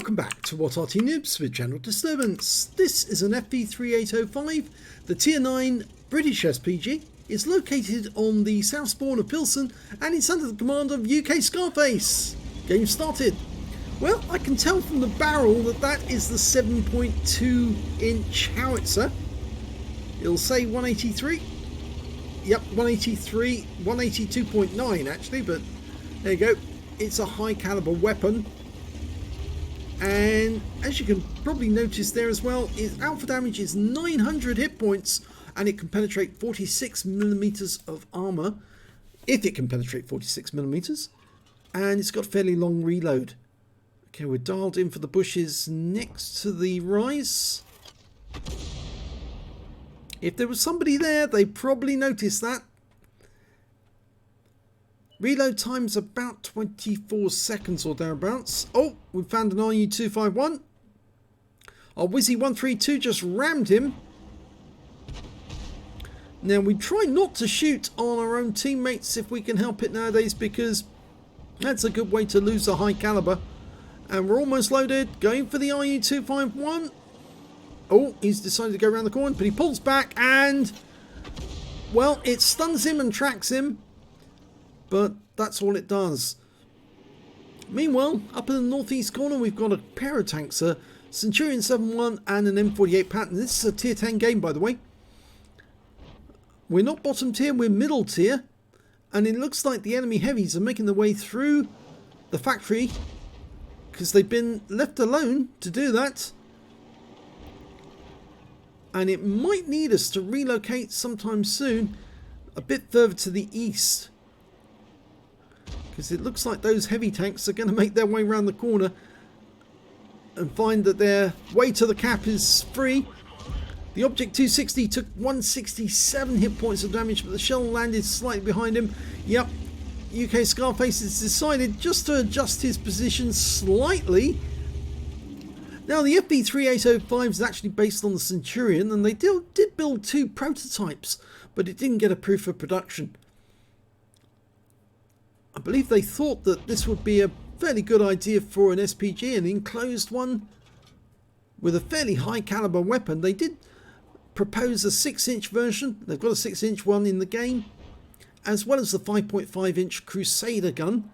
Welcome back to What Arty Noobs with General Disturbance. This is an FV3805, the Tier 9 British SPG. It's located on the south spawn of Pilsen and it's under the command of UKSkaface. Game started. Well, I can tell from the barrel that that is the 7.2 inch howitzer. It'll say 183. Yep, 183, 182.9 actually, but there you go. It's a high caliber weapon. And as you can probably notice there as well, its alpha damage is 900 hit points and it can penetrate 46mm of armor, if it can penetrate 46mm, and it's got fairly long reload. Okay, we're dialed in for the bushes next to the rise. If there was somebody there, they probably noticed that. Reload time's about 24 seconds or thereabouts. Oh, we found an RU251. Our Wizzy132 just rammed him. Now we try not to shoot on our own teammates if we can help it nowadays, because that's a good way to lose a high caliber. And we're almost loaded, going for the RU251. Oh, he's decided to go around the corner, but he pulls back and, well, it stuns him and tracks him. But that's all it does. Meanwhile, up in the northeast corner, we've got a pair of tanks, a Centurion 7.1 and an M48 Patton. This is a tier 10 game, by the way. We're not bottom tier, we're middle tier. And it looks like the enemy heavies are making their way through the factory, because they've been left alone to do that. And it might need us to relocate sometime soon, a bit further to the east. Because it looks like those heavy tanks are going to make their way around the corner and find that their way to the cap is free. The Object 260 took 167 hit points of damage, but the shell landed slightly behind him. Yep, UKSkaface has decided just to adjust his position slightly. Now the FV3805 is actually based on the Centurion, and they did build two prototypes, but it didn't get approved for production. I believe they thought that this would be a fairly good idea for an SPG, an enclosed one with a fairly high caliber weapon. They did propose a 6-inch version. They've got a 6-inch one in the game, as well as the 5.5 inch Crusader gun.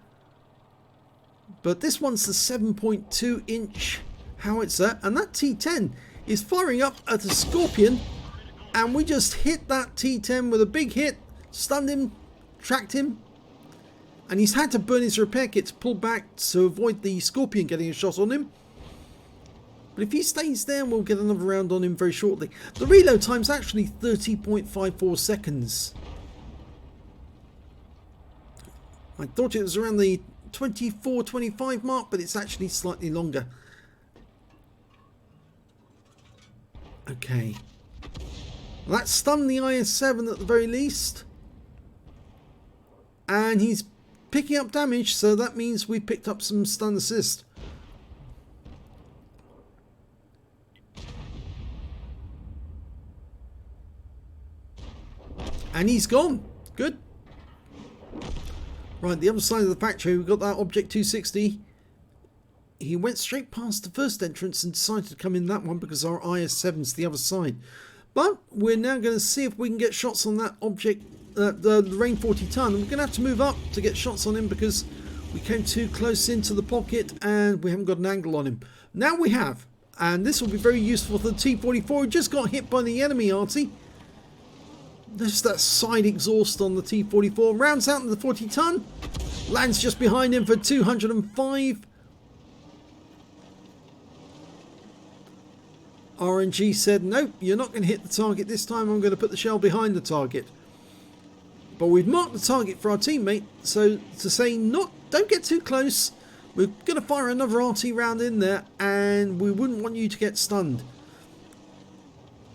But this one's the 7.2 inch howitzer, and that T10 is firing up at a Scorpion, and we just hit that T10 with a big hit, stunned him, tracked him. And he's had to burn his repair kit to pull back to avoid the Scorpion getting a shot on him. But if he stays there, we'll get another round on him very shortly. The reload time's actually 30.54 seconds. I thought it was around the 24-25 mark, but it's actually slightly longer. Okay. Well, that stunned the IS-7 at the very least. And he's picking up damage, so that means we picked up some stun assist. And he's gone. Good. Right, the other side of the factory, we've got that Object 260. He went straight past the first entrance and decided to come in that one because our IS-7's the other side. But we're now going to see if we can get shots on that object, the Rain 40 ton. We're going to have to move up to get shots on him because we came too close into the pocket and we haven't got an angle on him. Now we have, and this will be very useful for the T-44 who just got hit by the enemy, Arty. There's that side exhaust on the T-44. Rounds out in the 40 ton. Lands just behind him for 205. RNG said, nope, you're not going to hit the target this time. I'm going to put the shell behind the target. But we've marked the target for our teammate, so to say, don't get too close. We're going to fire another RT round in there, and we wouldn't want you to get stunned.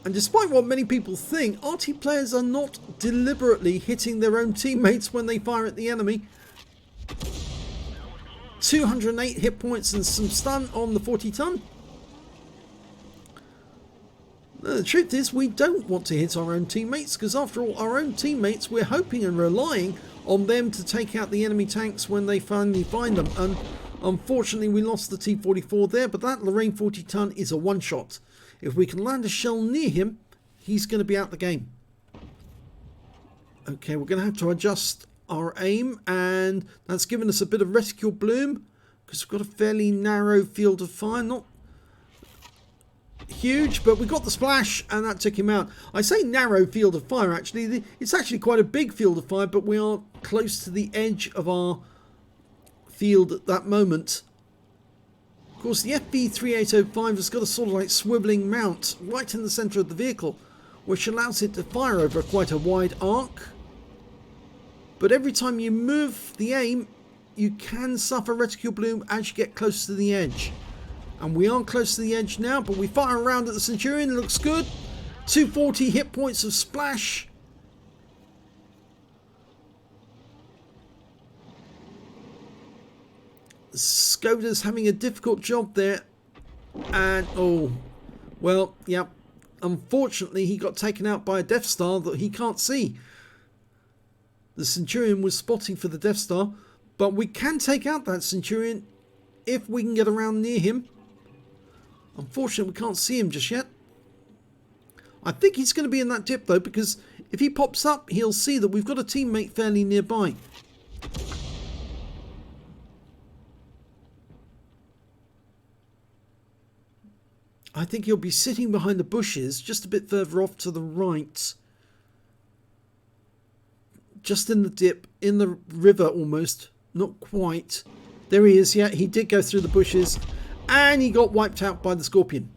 And despite what many people think, RT players are not deliberately hitting their own teammates when they fire at the enemy. 208 hit points and some stun on the 40 ton. The truth is, we don't want to hit our own teammates, because after all, our own teammates, we're hoping and relying on them to take out the enemy tanks when they finally find them. And Unfortunately, we lost the T-44 there, but that Lorraine 40-ton is a one-shot. If we can land a shell near him, he's going to be out the game. Okay, we're going to have to adjust our aim, and that's given us a bit of reticule bloom because we've got a fairly narrow field of fire. Not huge, but we got the splash, and that took him out. I say narrow field of fire, actually. It's actually quite a big field of fire, but we are close to the edge of our field at that moment. Of course, the FV3805 has got a sort of like swiveling mount right in the centre of the vehicle, which allows it to fire over quite a wide arc. But every time you move the aim, you can suffer reticule bloom as you get close to the edge. And we are close to the edge now, but we fire around at the Centurion. It looks good. 240 hit points of splash. Skoda's having a difficult job there. And, oh, well, yeah. Unfortunately, he got taken out by a Death Star that he can't see. The Centurion was spotting for the Death Star. But we can take out that Centurion if we can get around near him. Unfortunately, we can't see him just yet. I think he's going to be in that dip, though, because if he pops up, he'll see that we've got a teammate fairly nearby. I think he'll be sitting behind the bushes, just a bit further off to the right. Just in the dip, in the river almost. Not quite. There he is, yeah, he did go through the bushes. And he got wiped out by the Scorpion.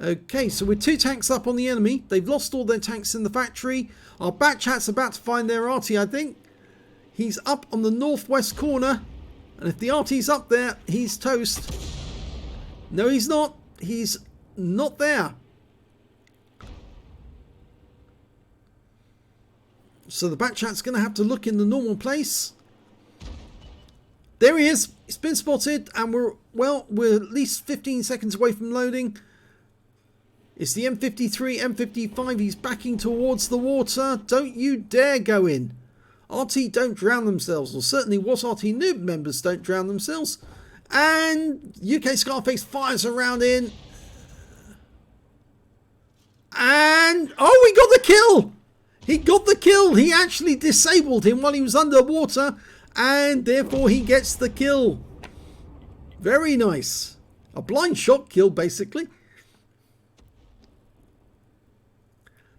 Okay, so we're 2 tanks up on the enemy. They've lost all their tanks in the factory. Our Batchat's about to find their Arty, I think. He's up on the northwest corner. And if the Arty's up there, he's toast. No, he's not. He's not there. So the Batchat's going to have to look in the normal place. There he is. He's been spotted, and we're at least 15 seconds away from loading. It's the M53, M55. He's backing towards the water. Don't you dare go in. Arty don't drown themselves, or certainly what Arty Noob members don't drown themselves. And UKSkaface fires around in. And, oh, he got the kill. He got the kill. He actually disabled him while he was underwater. And therefore he gets the kill. Very nice. A blind shot kill, basically.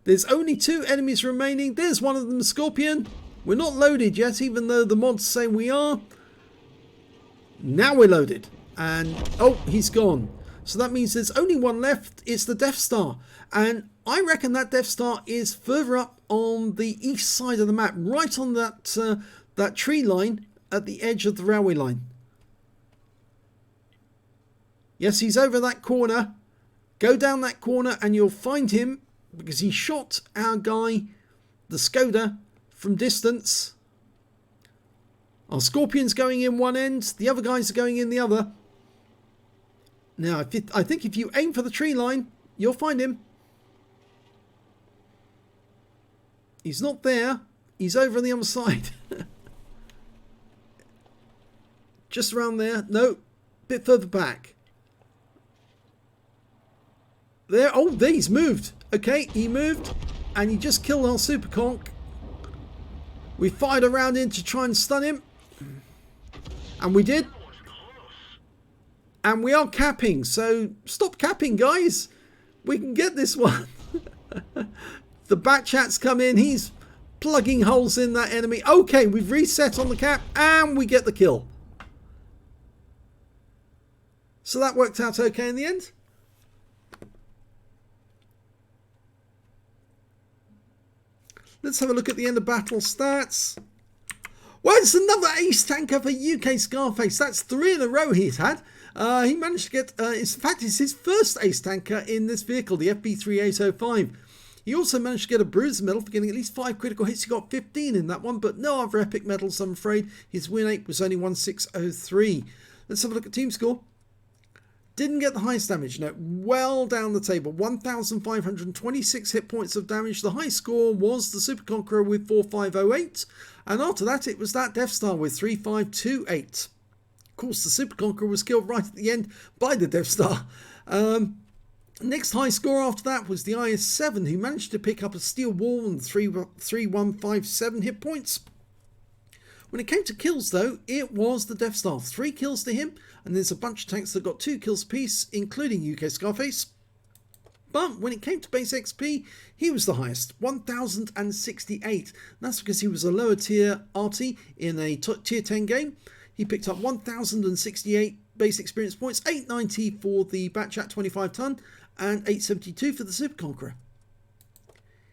There's only 2 enemies remaining. There's one of them, Scorpion. We're not loaded yet, even though the mods say we are. Now we're loaded. And, oh, he's gone. So that means there's only one left. It's the Death Star. And I reckon that Death Star is further up on the east side of the map. Right on that... that tree line at the edge of the railway line. Yes, he's over that corner. Go down that corner and you'll find him because he shot our guy, the Skoda, from distance. Our Scorpion's going in one end. The other guys are going in the other. Now, I think if you aim for the tree line, you'll find him. He's not there. He's over on the other side. Just around there. No, bit further back. There. Oh, there he's moved. Okay, he moved. And he just killed our Super Conk. We fired around in to try and stun him. And we did. And we are capping. So stop capping, guys. We can get this one. The Batchat's come in. He's plugging holes in that enemy. Okay, we've reset on the cap. And we get the kill. So that worked out okay in the end. Let's have a look at the end of battle stats. Well, it's another ace tanker for UKSkaface. That's 3 in a row he's had. He managed to get, in fact, it's his first ace tanker in this vehicle, the FV3805. He also managed to get a bruiser medal for getting at least 5 critical hits. He got 15 in that one, but no other epic medals, I'm afraid. His win rate was only 1603. Let's have a look at team score. Didn't get the highest damage, no, well down the table. 1,526 hit points of damage. The high score was the Super Conqueror with 4508. And after that, it was that Death Star with 3528. Of course, the Super Conqueror was killed right at the end by the Death Star. Next high score after that was the IS-7, who managed to pick up a steel wall and 3157 hit points. When it came to kills, though, it was the Death Star. 3 kills to him, and there's a bunch of tanks that got 2 kills apiece, including UKSkaface. But when it came to base XP, he was the highest, 1068. That's because he was a lower tier Arty in a tier 10 game. He picked up 1068 base experience points, 890 for the Batchat 25 ton, and 872 for the Super Conqueror.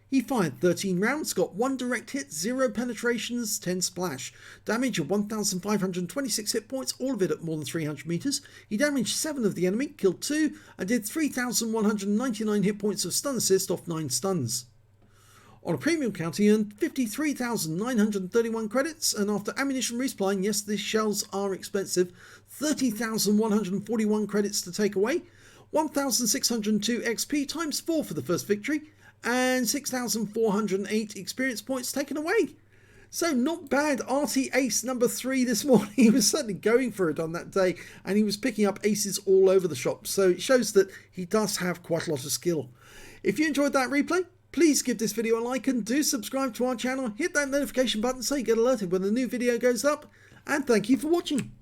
He fired 13 rounds, got 1 direct hit, 0 penetrations, 10 splash. Damage of 1,526 hit points, all of it at more than 300 meters. He damaged 7 of the enemy, killed 2, and did 3,199 hit points of stun assist off 9 stuns. On a premium count, he earned 53,931 credits, and after ammunition resupplying, yes, these shells are expensive, 30,141 credits to take away, 1,602 XP times 4 for the first victory, and 6,408 experience points taken away. So not bad. Arty ace number 3 this morning. He was certainly going for it on that day, and he was picking up aces all over the shop. So it shows that he does have quite a lot of skill. If you enjoyed that replay, please give this video a like and do subscribe to our channel. Hit that notification button so you get alerted when a new video goes up. And thank you for watching.